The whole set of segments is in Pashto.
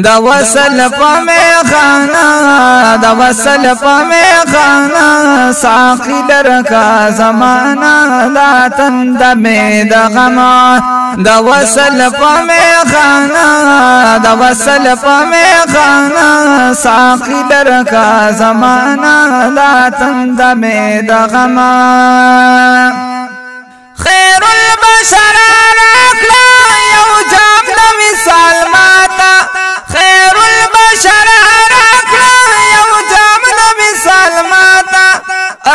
د وصل په میخانه د وصل په میخانه ساقي درکا زمانہ دا تند می د غما د وصل په میخانه د وصل په میخانه ساقي درکا زمانہ دا تند می د غما خیر البشر راکلا یو جام د مثال ماتا خیر البشر راکلا یو جام د مثال ماتا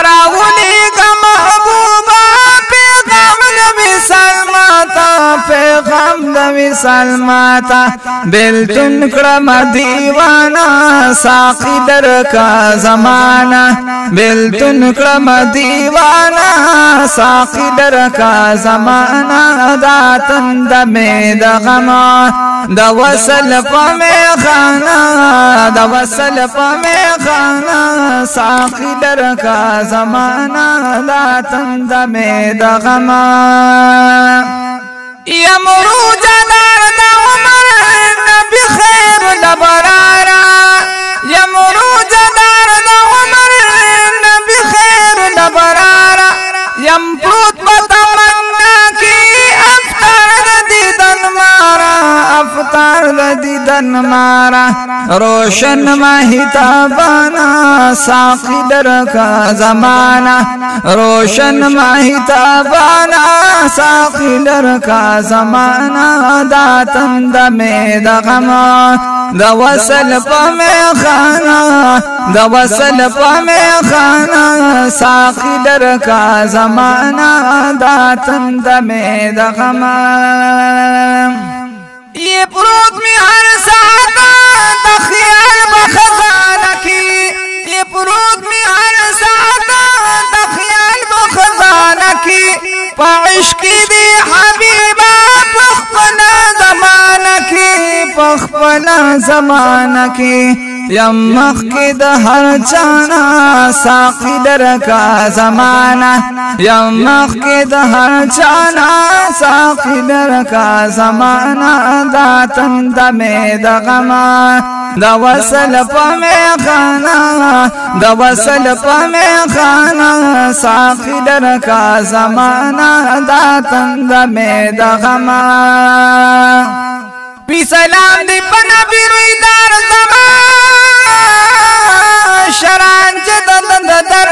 راولی کا محبوبا پیغام د مثال ماتا پیغام د مثال ماتا بلتن کرم دیوانا ساقی درکا زمانہ بلتن کرم دیوانا ساقی درکا زمانہ دا تند میں دا غما دا وصل پا میخانا دا وصل پا میخانا ساقی درکا زمانہ دا تند میں دا غما یمرو جدار دا عمر نبی خیر لبرارا یمرو جدار دا عمر نبی خیر لبرارا یم پروت بتمنا کی افطار دیدن مارا افطار دیدن مارا روشن ماہتابانا ساقی درکا زمانہ روشن ماہتابانا ساقی درکا زمانہ دا تند میں دا غما دا وصل پا میخانا دا وصل پا میخانا ساقی درکا زمانہ دا تند میں دا غما یہ پروت میں ہر ساعت دا خیال بخزانہ کی یہ پروت میں ہر ساعت دا خیال بخزانہ کی پا عشقی دی حبیبہ پخپنا زمانہ کی پخپنا زمانہ کی یمخ کی د ہر چانا ساقی درکا زمانہ یمخ کی د ہر چانا ساقی درکا زمانہ دا تند میں دا غما دا وصل پا میخانا دا وصل پا میخانا ساقی درکا زمانہ دا تند میں دا غما پی سلام دی پنا بی روی دار زمان شران جدد در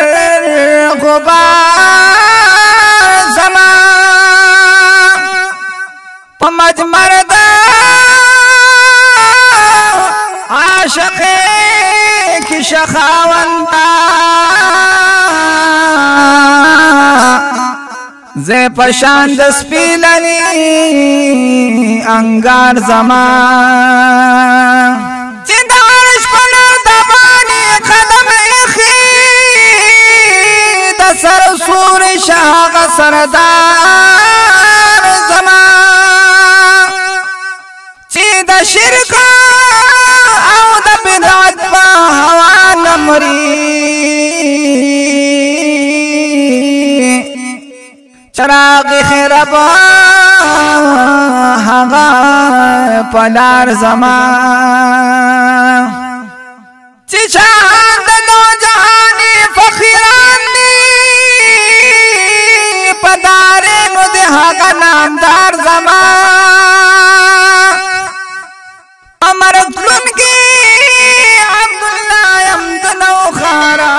غبار زمان پا مجمر دا عاشق کی شخاوندا زی پشان دس پیلنی انگار زمان چندارش پنا دبانی قدم اخی دسر سور شاق سردار زمان چی دا شرک او دا بدعت پا ہوا نمری چراغ خیربا ہوا پلار زمان چی چاند نو جہانی فخیران دی پدارے نو دہا کا نامدار زمان امر اطلن کی عبداللہ یمدنو خارا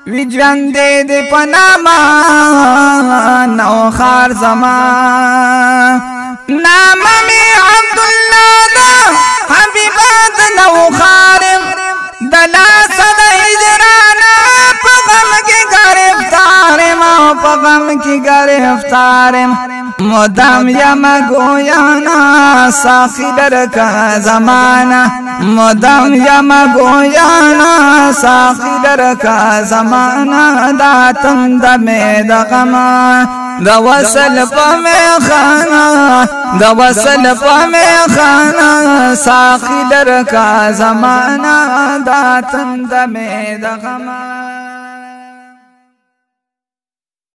ویجوان دے دے پناما نو خار زمان ناما میں عبداللہ دا حبیبات نو خارم دلا صد ہجرانا پغم کی گرفتارم پغم کی گرفتارم مدام یم گویانا ساقی درکا زمانہ مدام یم گویانا ساقی درکا زمانہ دا تند میں دا غما دا وصل پا میخانا دا وصل پا میخانا ساقی درکا زمانہ دا تند میں دا غما